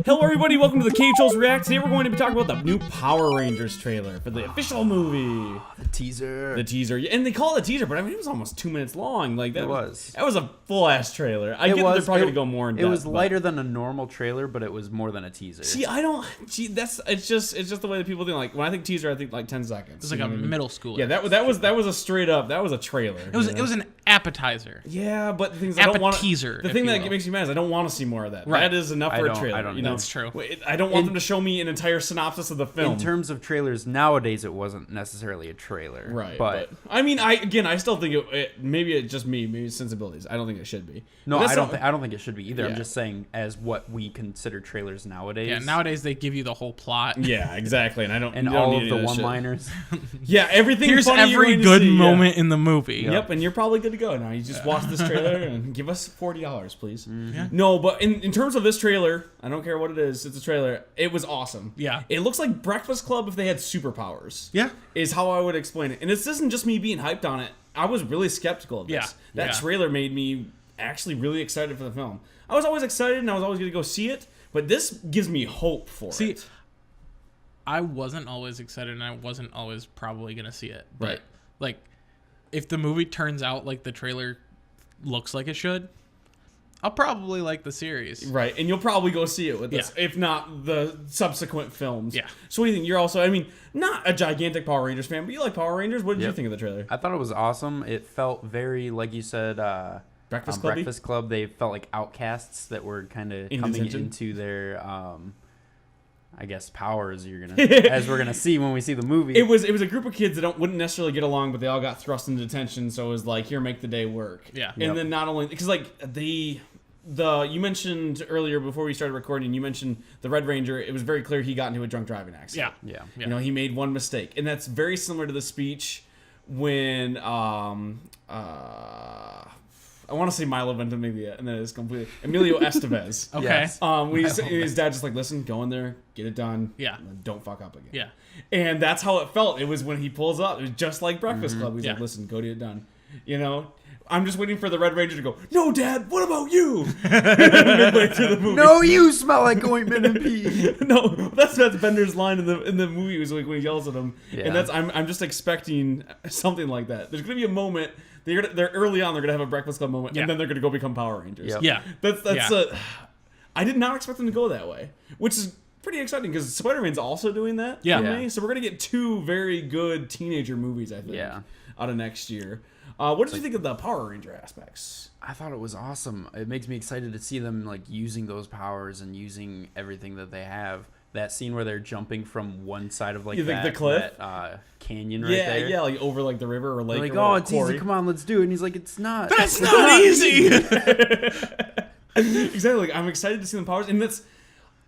Hello everybody, welcome to the Cave Trolls React. Today we're going to be talking about the new Power Rangers trailer for the official movie. The teaser. The teaser. And they call it a teaser, but I mean it was almost 2 minutes long. Like that was. That was a full-ass trailer. I get that they're probably going to go more in depth. It was lighter than a normal trailer, but it was more than a teaser. See, it's just the way that people think. Like when I think teaser, I think like 10 seconds. It's like a middle schooler. Yeah, that was a straight up, that was a trailer. It was an appetizer. Yeah, but the things I don't want. Appetizer. The thing that makes me mad is I don't want to see more of that. Right. That is enough for a trailer. I don't you know. know? That's true. I don't want them to show me an entire synopsis of the film. In terms of trailers, nowadays it wasn't necessarily a trailer. Right. But I mean, I still think maybe it's just me, maybe it's sensibilities. I don't think it should be. no, I don't think it should be either. Yeah. I'm just saying as what we consider trailers nowadays. Yeah, nowadays they give you the whole plot. Yeah, exactly. And I don't. And you don't all need of the any this shit. one-liners. Yeah, everything. Here's funny you're every going to good see, moment in the movie. Yep, and you're probably good to go now. You just watch this trailer and give us $40, please. Yeah. No, but in terms of this trailer, I don't care what it is. It's a trailer. It was awesome. Yeah. It looks like Breakfast Club if they had superpowers. Yeah. Is how I would explain it. And this isn't just me being hyped on it. I was really skeptical of this. Yeah. That trailer made me actually really excited for the film. I was always excited and I was always going to go see it, but this gives me hope for it. I wasn't always excited and I wasn't always probably going to see it. But, Right. like, if the movie turns out like the trailer looks like it should, I'll probably like the series. Right, and you'll probably go see it with this, if not the subsequent films. Yeah. So what do you think? You're also, I mean, not a gigantic Power Rangers fan, but you like Power Rangers. What did you think of the trailer? I thought it was awesome. It felt very, like you said, Breakfast Club-y? Breakfast Club. They felt like outcasts that were kind of coming detention? into their, I guess, powers. As we're gonna see when we see the movie. It was a group of kids that wouldn't necessarily get along, but they all got thrust into detention. So it was like, here, make the day work. Yeah. And then not only because like you mentioned earlier before we started recording, you mentioned the Red Ranger. It was very clear he got into a drunk driving accident. Yeah. You know, he made one mistake, and that's very similar to the speech when I want to say Milo Ventimiglia, and then it's completely Emilio Estevez. Okay. Yes. When his dad just like, listen, go in there, get it done. Yeah. And don't fuck up again. Yeah. And that's how it felt. It was when he pulls up. It was just like Breakfast Club. He's like, Yeah. listen, go get it done. You know? I'm just waiting for the Red Ranger to go, no, Dad, what about you? Midway through the movie. No, you smell like ointment and pee. No, that's Bender's line in the movie. Was like when he yells at him, Yeah. and that's I'm just expecting something like that. There's gonna be a moment. They're early on. They're gonna have a Breakfast Club moment, Yeah. and then they're gonna go become Power Rangers. Yep. Yeah. That's Yeah. I did not expect them to go that way, which is pretty exciting because Spider-Man's also doing that. Yeah. for Yeah. me. So we're gonna get two very good teenager movies, I think. Yeah. Out of next year. What did you think of the Power Ranger aspects? I thought it was awesome. It makes me excited to see them like using those powers and using everything that they have. That scene where they're jumping from one side of like You think that, the cliff? that canyon right Yeah, there. yeah, like over like the river or lake. They're like, or oh, whatever, it's quarry. easy. Come on, let's do it. And he's like, it's not. That's not easy. Exactly. Like, I'm excited to see them powers, and that's.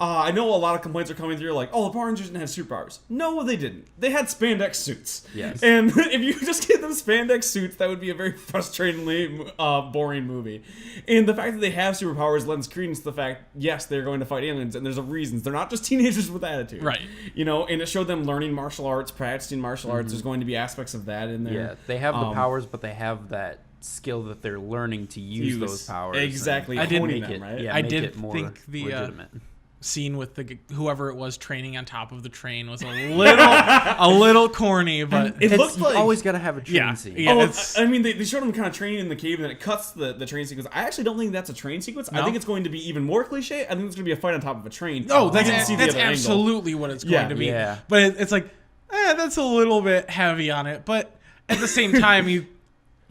I know a lot of complaints are coming through, like, oh, the Power Rangers didn't have superpowers. No, they didn't. They had spandex suits. Yes. And if you just give them spandex suits, that would be a very frustratingly boring movie. And the fact that they have superpowers lends credence to the fact, yes, they're going to fight aliens, and there's a reason. They're not just teenagers with attitude. Right. You know, and it showed them learning martial arts, practicing martial arts. There's going to be aspects of that in there. Yeah, they have the powers, but they have that skill that they're learning to use those powers. Exactly. and I did honing make them, it, right? yeah, I make did it more think the, legitimate. Scene with the whoever it was training on top of the train was a little corny, but It looked you like always got to have a train Yeah, scene. yeah. Oh, it's- I mean, they showed him kind of training in the cave, and then it cuts the train sequence. I actually don't think that's a train sequence. I No? think it's going to be even more cliche. I think it's going to be a fight on top of a train. no, You that's didn't see the that's other angle. absolutely what it's going Yeah. to be. Yeah. But it's like, that's a little bit heavy on it. But at the same time, You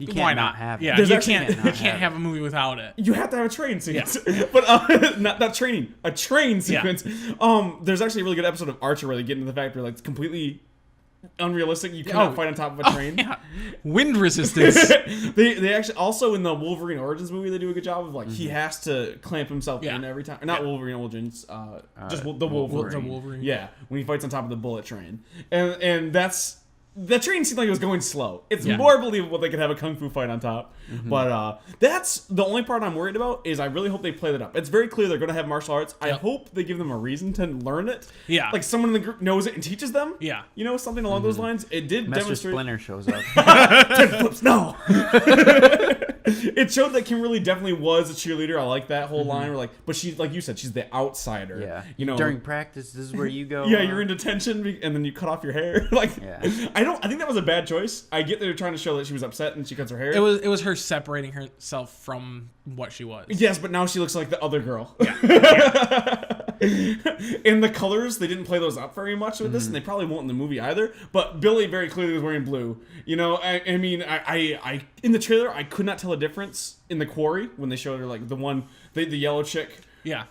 can't why not not have it. Yeah, There's you actually- can't. Can't You not can't have have a movie without it. You have to have a train sequence, but not training, a train sequence. There's actually a really good episode of Archer where they get into the fact where like it's completely unrealistic. You cannot fight on top of a train. Yeah, wind resistance. They actually also in the Wolverine Origins movie they do a good job of like he has to clamp himself in every time. Or not Wolverine Origins, just the Wolverine. The Wolverine. Yeah, when he fights on top of the bullet train, and that's. The train seemed like it was going slow. It's more believable they could have a kung fu fight on top. But that's the only part I'm worried about is I really hope they play that up. It's very clear they're going to have martial arts. I hope they give them a reason to learn it. Yeah. Like someone in the group knows it and teaches them. Yeah. You know, something along those lines. It did Master demonstrate. Splinter shows up. 10 flips, no. it showed that Kimberly definitely was a cheerleader. I like that whole line. Where like, but she's like you said, she's the outsider. Yeah. You know, during practice, this is where you go. Yeah, you're in detention, and then you cut off your hair. Like, Yeah. I think that was a bad choice. I get they're trying to show that she was upset and she cuts her hair. It was her separating herself from what she was. Yes, but now she looks like the other girl. Yeah. And the colors, they didn't play those up very much with this, and they probably won't in the movie either. But Billy very clearly was wearing blue. You know, I mean, I in the trailer, I could not tell a difference in the quarry when they showed her like the yellow chick. Yeah.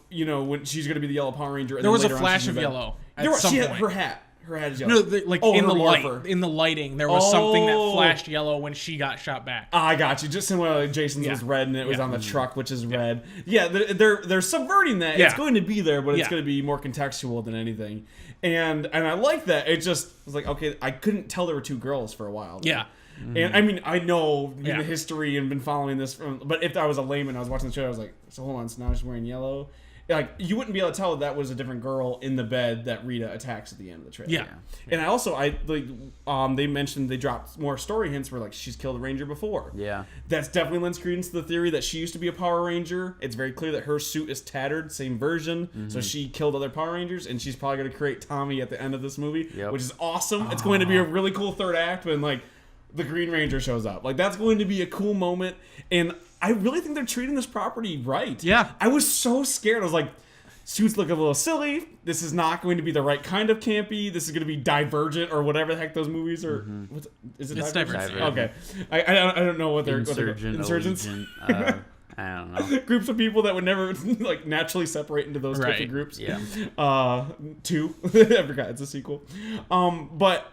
You know, when she's gonna be the yellow Power Ranger. And there was a later on flash she's of gonna be- yellow. She had her hat. Her hat is yellow. No, in her the morpher. light, in the lighting, there was something that flashed yellow when she got shot back. I got you. Just similar like Jason's was red and it was on the truck, which is red. Yeah, they're subverting that. Yeah. It's going to be there, but it's going to be more contextual than anything. And I like that. It just was like, okay, I couldn't tell there were two girls for a while. Yeah. And I mean, I know in the history and been following this but if I was a layman, I was watching the show, I was like, so hold on, so now she's wearing yellow. Like, you wouldn't be able to tell that was a different girl in the bed that Rita attacks at the end of the trailer. Yeah. And they mentioned they dropped more story hints where, like, she's killed a Ranger before. Yeah. That's definitely lends credence to the theory that she used to be a Power Ranger. It's very clear that her suit is tattered, same version. So she killed other Power Rangers, and she's probably going to create Tommy at the end of this movie, which is awesome. It's going to be a really cool third act when, like, the Green Ranger shows up. Like, that's going to be a cool moment, and I really think they're treating this property right. Yeah. I was so scared. I was like, suits look a little silly. This is not going to be the right kind of campy. This is going to be Divergent or whatever the heck those movies are. Is it It's Divergent? Divergent. Okay. I don't know what they're Insurgents. I don't know. Groups of people that would never like naturally separate into those types of groups. Yeah. 2. I forgot it's a sequel. But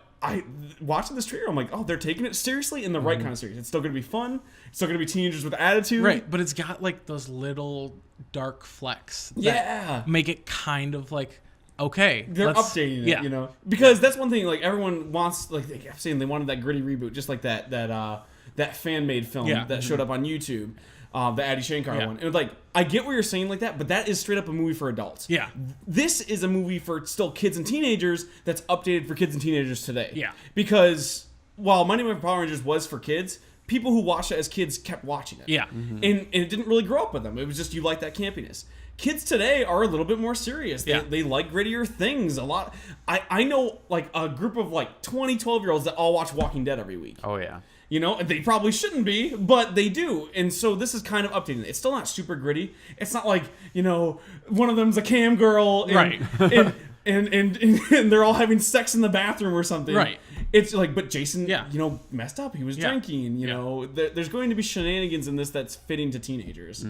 watching this trailer, I'm like, oh, they're taking it seriously in the right kind of serious. It's still going to be fun. It's still going to be teenagers with attitude. Right, but it's got like those little dark flecks. That make it kind of like, okay. They're updating it, you know? Because that's one thing, like, everyone wants, like, they kept saying they wanted that gritty reboot, just like that fan-made film that showed up on YouTube. The Adi Shankar one. And like, I get what you're saying like that, but that is straight up a movie for adults. Yeah. This is a movie for still kids and teenagers that's updated for kids and teenagers today. Yeah. Because while Mighty Morphin Power Rangers was for kids, people who watched it as kids kept watching it. Yeah. And it didn't really grow up with them. It was just you like that campiness. Kids today are a little bit more serious. They like grittier things a lot. I know like a group of like 20, 12-year-olds that all watch Walking Dead every week. Oh, yeah. You know, they probably shouldn't be, but they do. And so this is kind of updating it. It's still not super gritty. It's not like, you know, one of them's a cam girl. And, Right. and they're all having sex in the bathroom or something. Right. It's like, but Jason, Yeah. you know, messed up. He was drinking, you know. There's going to be shenanigans in this that's fitting to teenagers.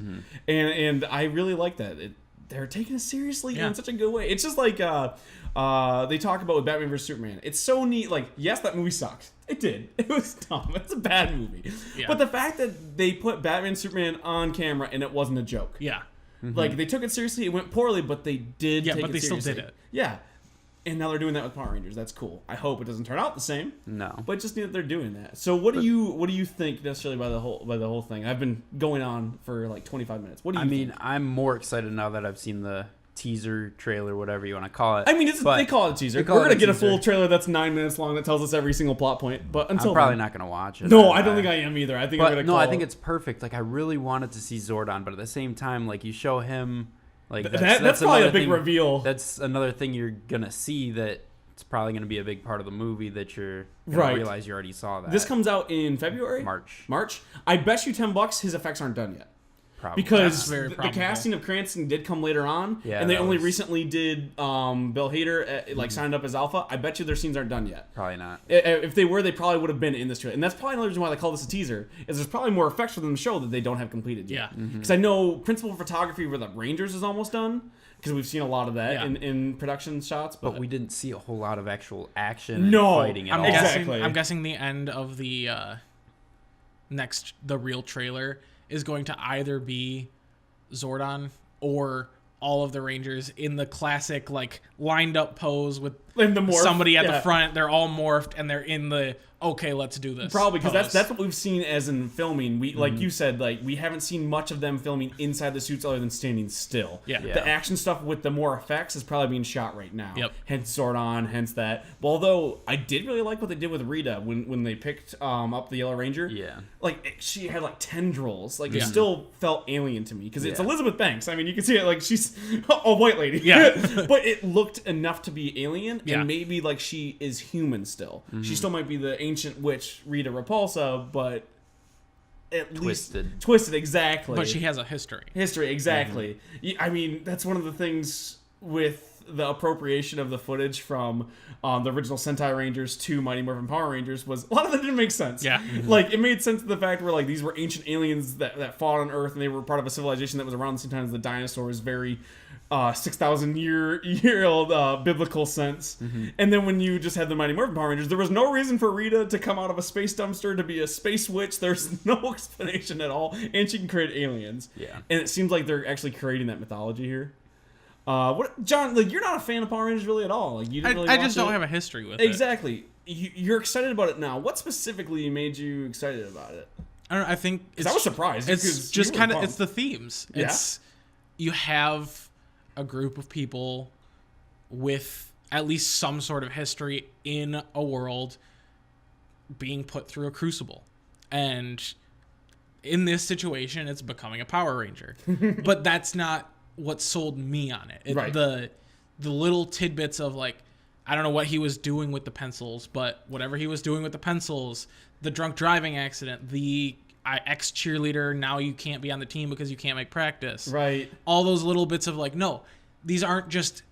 And I really like that. They're taking it seriously in such a good way. It's just like they talk about with Batman vs. Superman. It's so neat. Like, yes, that movie sucks. It did. It was dumb. It's a bad movie. Yeah. But the fact that they put Batman and Superman on camera and it wasn't a joke. Yeah. Like, they took it seriously. It went poorly, but they did take it seriously. Yeah, but they still did it. Yeah. And now they're doing that with Power Rangers. That's cool. I hope it doesn't turn out the same. No. But just neat that they're doing that. So what do you think necessarily by the whole thing? I've been going on for like 25 minutes. What do you think? I'm more excited now that I've seen the teaser, trailer, whatever you want to call it. I mean, they call it a teaser. We're going to get a full trailer that's 9 minutes long that tells us every single plot point. But until I'm probably not going to watch it. No, I don't think I am either. I think I'm going to I think it's perfect. Like, I really wanted to see Zordon, but at the same time, like, you show him, like, that's probably a big reveal. That's another thing you're going to see that it's probably going to be a big part of the movie that you're going to realize you already saw that. This comes out in February? March? I bet you $10 his effects aren't done yet. Probably. Because the casting of Cranston did come later on, and they only recently did Bill Hader signed up as Alpha. I bet you their scenes aren't done yet. Probably not. If they were, they probably would have been in this trailer, and that's probably another reason why they call this a teaser. Is there's probably more effects for them to show that they don't have completed yet. Yeah. Because I know principal photography for the Rangers is almost done. Because we've seen a lot of that in production shots, but we didn't see a whole lot of actual action and fighting at all. I'm guessing the end of the the real trailer is going to either be Zordon or all of the Rangers in the classic like lined up pose with somebody at the front. They're all morphed and they're in the okay, let's do this. Probably because that's what we've seen as in filming. We like you said, like we haven't seen much of them filming inside the suits other than standing still. Yeah. The action stuff with the more effects is probably being shot right now. Yep. Hence Zordon, hence that. But although I did really like what they did with Rita when they picked up the Yellow Ranger. Yeah. Like she had like tendrils. Like it still felt alien to me because it's Elizabeth Banks. I mean, you can see it like she's a white lady. Yeah. But it looked enough to be alien, Yeah. and maybe like she is human still. She still might be the ancient witch Rita Repulsa, but at least twisted exactly. But she has a history. Exactly. I mean, that's one of the things with the appropriation of the footage from the original Sentai Rangers to Mighty Morphin Power Rangers was a lot of that didn't make sense. Yeah. Like it made sense to the fact where like these were ancient aliens that fought on Earth and they were part of a civilization that was around the same time as the dinosaurs, very 6,000 year old biblical sense. And then when you just had the Mighty Morphin Power Rangers, there was no reason for Rita to come out of a space dumpster to be a space witch. There's no explanation at all, and she can create aliens. Yeah. And it seems like they're actually creating that mythology here. What, John? Like you're not a fan of Power Rangers really at all. Like you didn't really. I watch just don't it. have a history with it. Exactly. You're excited about it now. What specifically made you excited about it? I don't know. I think I was surprised. It's just kind of it's the themes. Yeah? It's you have a group of people with at least some sort of history in a world being put through a crucible, and in this situation, it's becoming a Power Ranger. But that's not what sold me on it. Right. The little tidbits of like, I don't know what he was doing with the pencils, but whatever he was doing with the pencils, the drunk driving accident, the ex-cheerleader, now you can't be on the team because you can't make practice. Right. All those little bits of like, no, these aren't just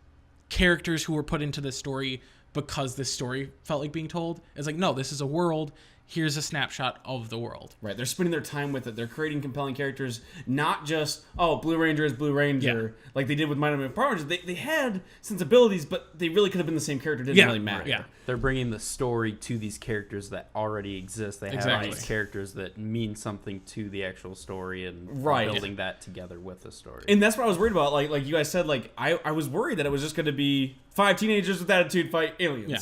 characters who were put into this story because this story felt like being told. It's like, no, this is a world. Here's a snapshot of the world. Right. They're spending their time with it. They're creating compelling characters, not just, oh, Blue Ranger is Blue Ranger, like they did with Mighty Morphin Power Rangers. They had sensibilities, but they really could have been the same character. It didn't really matter. Yeah. They're bringing the story to these characters that already exist. They have these characters that mean something to the actual story and building that together with the story. And that's what I was worried about. Like you guys said, like I was worried that it was just going to be 5 teenagers with attitude fight aliens. Yeah.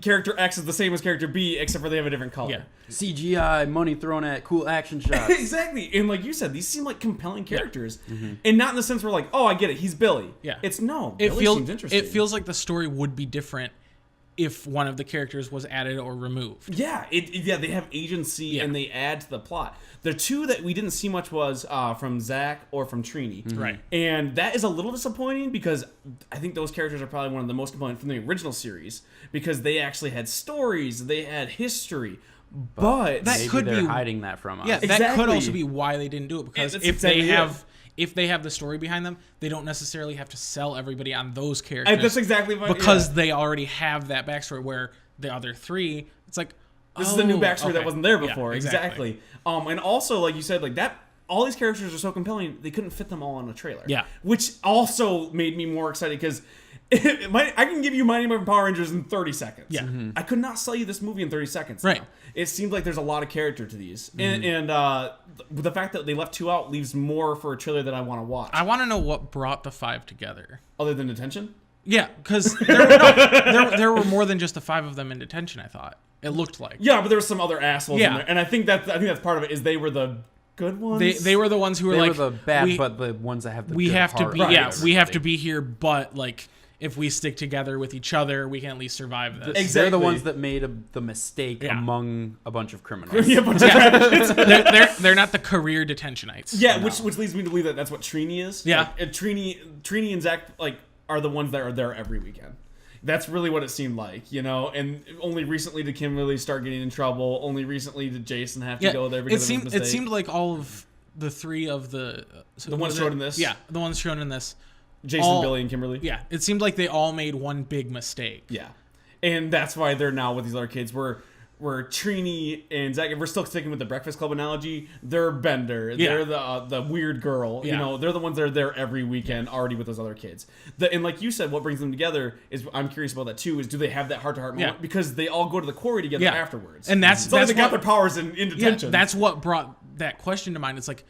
Character X is the same as character B, except for they have a different color. Yeah. CGI, money thrown at cool action shots. Exactly. And like you said, these seem like compelling characters. And not in the sense where like, oh, I get it, he's Billy. Yeah. It's no. It Billy seems interesting. It feels like the story would be different if one of the characters was added or removed. Yeah, they have agency and they add to the plot. The two that we didn't see much was from Zach or from Trini. Right. And that is a little disappointing because I think those characters are probably one of the most compelling from the original series because they actually had stories, they had history. But that maybe could they're be hiding that from us. Yeah, that could also be why they didn't do it because if they have the story behind them, they don't necessarily have to sell everybody on those characters. That's exactly what, because they already have that backstory. Where the other three, it's like this is a new backstory that wasn't there Yeah, before. Exactly. And also, like you said, like that. All these characters are so compelling, they couldn't fit them all on a trailer. Yeah. Which also made me more excited because I can give you Mighty Morphin Power Rangers in 30 seconds. Yeah. I could not sell you this movie in 30 seconds. Right. Now. It seems like there's a lot of character to these. And the fact that they left 2 out leaves more for a trailer that I want to watch. I want to know what brought the 5 together. Other than detention? Yeah, because there were more than just the 5 of them in detention, I thought. It looked like. Yeah, but there were some other assholes in there. And I think that's part of it is they were the good ones. They were the ones who were they were the bad, but the ones that have the we good have heart. to be we have to be here, but like if we stick together with each other, we can at least survive this. Exactly. They're the ones that made the mistake among a bunch of criminals. they're not the career detentionites. Yeah, which leads me to believe that that's what Trini is. Yeah, like, Trini and Zach are the ones that are there every weekend. That's really what it seemed like, you know. And only recently did Kimberly start getting in trouble. Only recently did Jason have to go there because of his mistake. It seemed like all of the 3 of the ones shown in this. Yeah, the ones shown in this. Jason, Billy, and Kimberly. Yeah, it seemed like they all made one big mistake. Yeah, and that's why they're now with these other kids. Where Trini and Zach, if we're still sticking with the Breakfast Club analogy, they're Bender. They're the weird girl. Yeah. You know, they're the ones that are there every weekend already with those other kids. And like you said, what brings them together is, I'm curious about that too, is do they have that heart-to-heart moment? Because they all go to the quarry together afterwards. And that's they got their powers in detention. Yeah, that's what brought that question to mind. It's like,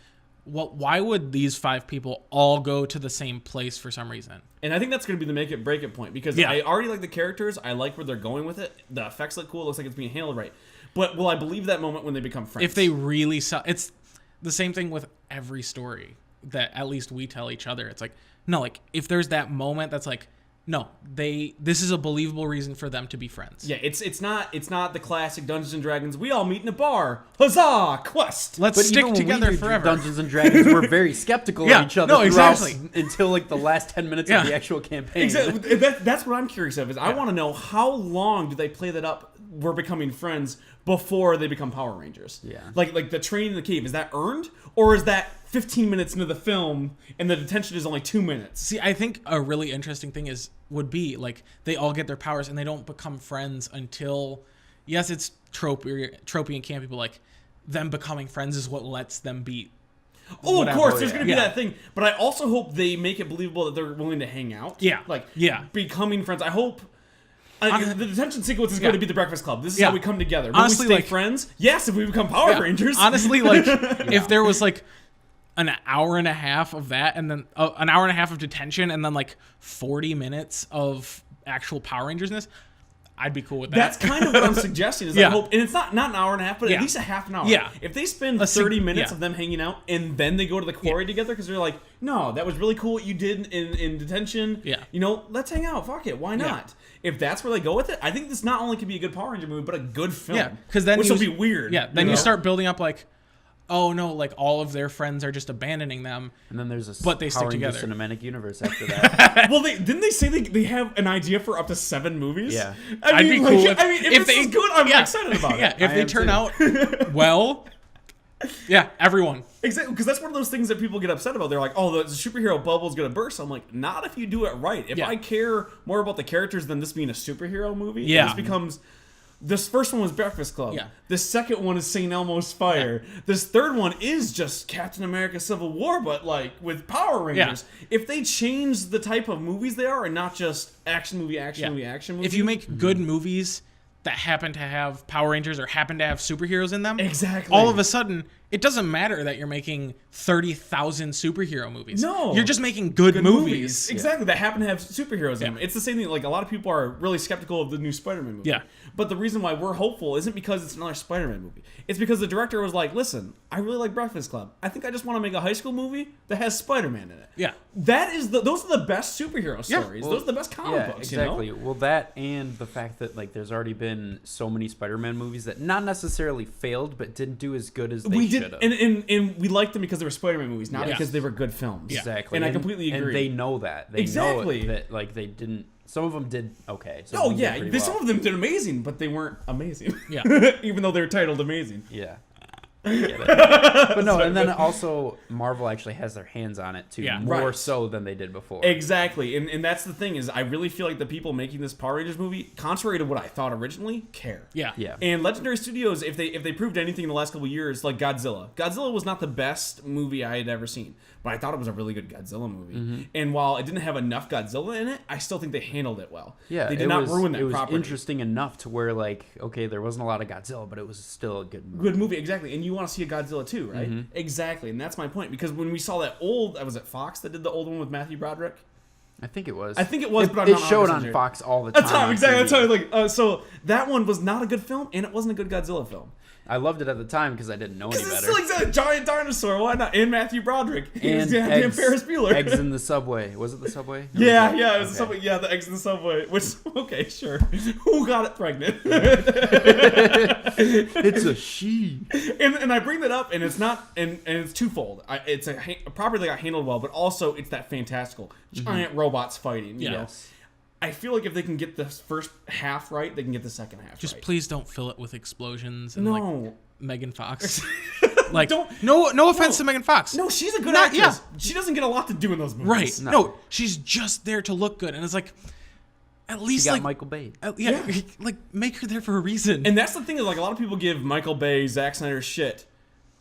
why would these 5 people all go to the same place for some reason? And I think that's going to be the make it break it point, because I already like the characters. I like where they're going with it. The effects look cool. It looks like it's being handled right. But will I believe that moment when they become friends? If they really sell, it's the same thing with every story that at least we tell each other. It's like, no, like if there's that moment that's like, no, this is a believable reason for them to be friends. Yeah, it's not the classic Dungeons and Dragons. We all meet in a bar. Huzzah! Quest. Let's But stick even when together we did forever. Dungeons and Dragons, we're very skeptical Yeah, of each other no, exactly. until like the last 10 minutes of the actual campaign. Exactly. That's what I'm curious of. I want to know how long do they play that up? We're becoming friends before they become Power Rangers. Yeah. Like the training in the cave, is that earned, or is that 15 minutes into the film and the detention is only 2 minutes? See, I think a really interesting thing would be like they all get their powers and they don't become friends until, yes, it's tropey and campy, but like them becoming friends is what lets them beat. Oh, whatever. of course, there's going to be Yeah. that thing. But I also hope they make it believable that they're willing to hang out. Yeah. Like, Yeah. becoming friends. I hope... the detention sequence is going to be the Breakfast Club. This is Yeah. how we come together. Will Honestly, we stay like- friends? Yes, if we become Power Rangers. Honestly, like if there was like an hour and a half of that, and then an hour and a half of detention, and then like 40 minutes of actual Power Rangersness, I'd be cool with that. That's kind of what I'm suggesting. Is I Yeah. hope, and it's not an hour and a half, but Yeah. at least a half an hour. Yeah. If they spend A 30 minutes yeah. of them hanging out and then they go to the quarry together because they're like, no, that was really cool what you did in detention. Yeah. You know, let's hang out. Fuck it. Why not? If that's where they go with it, I think this not only could be a good Power Ranger movie, but a good film. Yeah, because then which will be weird. Yeah, then you know? start building up like, oh no, like all of their friends are just abandoning them. And then there's a But they stick Power Ranger together. cinematic universe after that. Well, didn't they say they have an idea for up to 7 movies? Yeah. I'd be cool if- if this is good, I'm yeah. excited about it. Yeah, if I they am turn too. out well, yeah, everyone. Exactly, because that's one of those things that people get upset about. They're like, "Oh, the superhero bubble's gonna burst." I'm like, "Not if you do it right. If Yeah. I care more about the characters than this being a superhero movie, Yeah. this becomes." This first one was Breakfast Club. Yeah. This second one is St. Elmo's Fire. This third one is just Captain America: Civil War, but like with Power Rangers. If they change the type of movies they are, and not just action movie, action movie, action movie. If you make good movies that happen to have Power Rangers or happen to have superheroes in them, Exactly. all of a sudden, it doesn't matter that you're making 30,000 superhero movies. No. You're just making good movies. Exactly, that happen to have superheroes in them. It's the same thing. Like, a lot of people are really skeptical of the new Spider-Man movie. Yeah. But the reason why we're hopeful isn't because it's another Spider-Man movie. It's because the director was like, listen, I really like Breakfast Club. I think I just want to make a high school movie that has Spider-Man in it. Yeah. Those are the best superhero stories. Well, Those are the best comic Yeah, books, exactly. you know? Well, that and the fact that like there's already been so many Spider-Man movies that not necessarily failed, but didn't do as good as they We should did, have. and we liked them because they were Spider-Man movies, not Yeah. because they were good films. Yeah. Exactly. And I completely agree. And they know that. They Exactly. know that like they didn't. Some of them did okay. Some Oh, of them did yeah. pretty Some well. of them did amazing, but they weren't amazing. Yeah. Even though they were titled Amazing. Yeah. I get it. But no, and then also Marvel actually has their hands on it too, Yeah. more Right. so than they did before. Exactly, and that's the thing is I really feel like the people making this Power Rangers movie, contrary to what I thought originally, care. Yeah. Yeah. And Legendary Studios, if they proved anything in the last couple of years, like Godzilla. Godzilla was not the best movie I had ever seen, but I thought it was a really good Godzilla movie. Mm-hmm. And while it didn't have enough Godzilla in it, I still think they handled it well. Yeah, they did it not was, ruin that It was property. interesting enough to where like okay, there wasn't a lot of Godzilla, but it was still a good movie. Good movie, exactly. And you want to see a Godzilla too, right? Mm-hmm. Exactly, and that's my point. Because when we saw that old, was it Fox that did the old one with Matthew Broderick? I think it was. I think it was, It, but I'm it not showed 100% on sure. Fox all the time. That's how on exactly. That's TV. how so that one was not a good film, and it wasn't a good Godzilla film. I loved it at the time because I didn't know any Because it's better. still exactly a giant dinosaur. Why not? And Matthew Broderick. And damn eggs, Ferris Bueller. eggs in the subway. Was it the subway? Or yeah, was yeah, it was okay. the subway. Yeah, the eggs in the subway. Which okay, sure. Who got it pregnant? It's a she. and I bring that up, and it's not, and it's twofold. It's a property that got handled well, but also it's that fantastical giant robots fighting. You know, Yes. I feel like if they can get the first half right, they can get the second half Just right. please don't fill it with explosions and No. like Megan Fox. Like Don't- no offense to Megan Fox. No, she's a good Not- actress. She doesn't get a lot to do in those movies. Right. No. No, she's just there to look good, and it's like at She least got like Michael Bay. yeah, like make her there for a reason. And that's the thing is like a lot of people give Michael Bay, Zack Snyder shit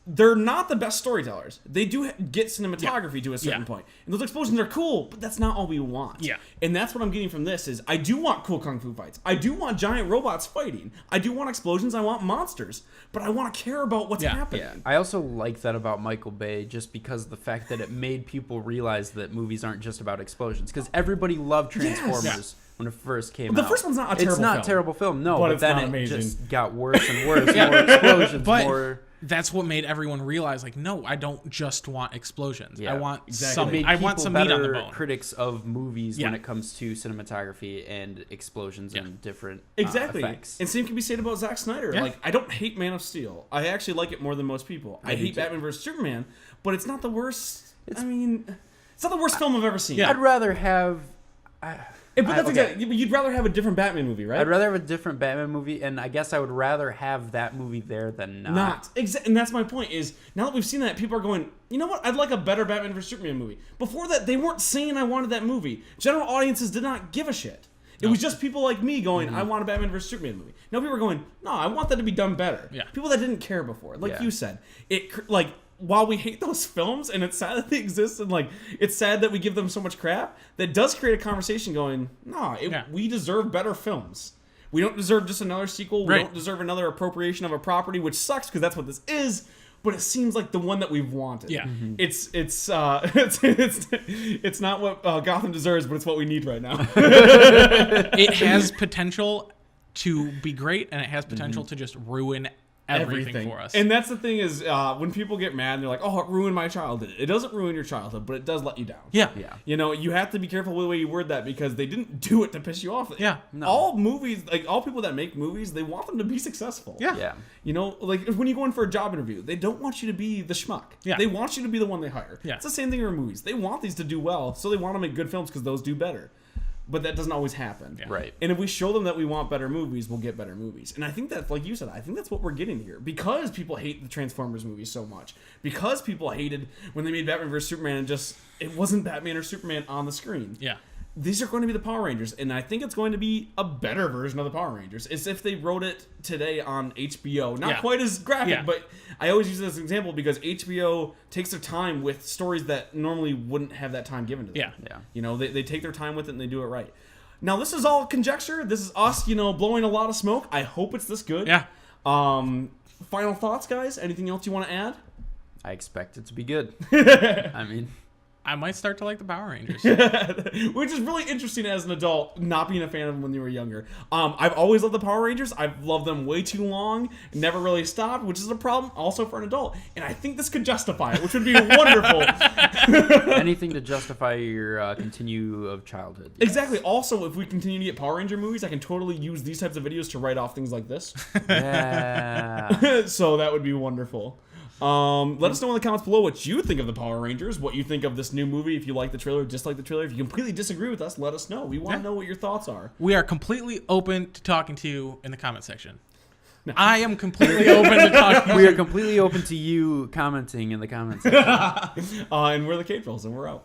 they're not the best storytellers. They do get cinematography to a certain point. And those explosions are cool, but that's not all we want. Yeah. And that's what I'm getting from this is I do want cool kung fu fights. I do want giant robots fighting. I do want explosions. I want monsters. But I want to care about what's happening. Yeah. I also like that about Michael Bay just because of the fact that it made people realize that movies aren't just about explosions. Because everybody loved Transformers. When it first came out. The first one's not a terrible film. It's not a terrible film, no. But But it's then not it amazing. just got worse and worse. More explosions, But more... that's what made everyone realize, like, no, I don't just want explosions. I want some. It made I want some meat on the bone. critics of movies when it comes to cinematography and explosions and different effects. And same can be said about Zack Snyder. Yeah. Like, I don't hate Man of Steel. I actually like it more than most people. I hate Batman vs Superman, but it's not the worst. It's not the worst film I've ever seen. I'd rather have. But that's exactly. You'd rather have a different Batman movie, right? I'd rather have a different Batman movie, and I guess I would rather have that movie there than not. And that's my point. Is now that we've seen that, people are going, you know what? I'd like a better Batman vs Superman movie. Before that, they weren't saying I wanted that movie. General audiences did not give a shit. It was just people like me going, I want a Batman vs Superman movie. Now people are going, no, I want that to be done better. Yeah. People that didn't care before, like you said, while we hate those films and it's sad that they exist and like it's sad that we give them so much crap, that does create a conversation going, we deserve better films. We don't deserve just another sequel. We don't deserve another appropriation of a property, which sucks because that's what this is. But it seems like the one that we've wanted. Yeah. It's not what Gotham deserves, but it's what we need right now. It has potential to be great, and it has potential to just ruin everything for us. And that's the thing is when people get mad, they're like, oh, it ruined my childhood. It doesn't ruin your childhood, but it does let you down. Yeah. You know, you have to be careful with the way you word that because they didn't do it to piss you off. Yeah. No. All movies, like all people that make movies, they want them to be successful. Yeah. You know, like when you go in for a job interview, they don't want you to be the schmuck. Yeah. They want you to be the one they hire. Yeah. It's the same thing in movies. They want these to do well, so they want to make good films because those do better. But that doesn't always happen. Yeah. Right. And if we show them that we want better movies, we'll get better movies. And I think that, like you said, I think that's what we're getting here. Because people hate the Transformers movies so much. Because people hated when they made Batman vs. Superman and just, it wasn't Batman or Superman on the screen. Yeah. These are going to be the Power Rangers. And I think it's going to be a better version of the Power Rangers. It's if they wrote it today on HBO. Not quite as graphic, but I always use it as an example because HBO takes their time with stories that normally wouldn't have that time given to them. Yeah. You know, they take their time with it and they do it right. Now, this is all conjecture. This is us, blowing a lot of smoke. I hope it's this good. Yeah. Final thoughts, guys? Anything else you want to add? I expect it to be good. I mean... I might start to like the Power Rangers. Which is really interesting as an adult, not being a fan of them when you were younger. I've always loved the Power Rangers. I've loved them way too long, never really stopped, which is a problem also for an adult. And I think this could justify it, which would be wonderful. Anything to justify your continue of childhood. Yes. Exactly. Also, if we continue to get Power Ranger movies, I can totally use these types of videos to write off things like this. Yeah. So that would be wonderful. Let us know in the comments below what you think of the Power Rangers, what you think of this new movie, if you like the trailer, dislike the trailer. If you completely disagree with us, let us know. We want to know what your thoughts are. We are completely open to talking to you in the comment section. No. I am completely open to talking to you. We are completely open to you commenting in the comments section. And we're the Cape Trolls, and we're out.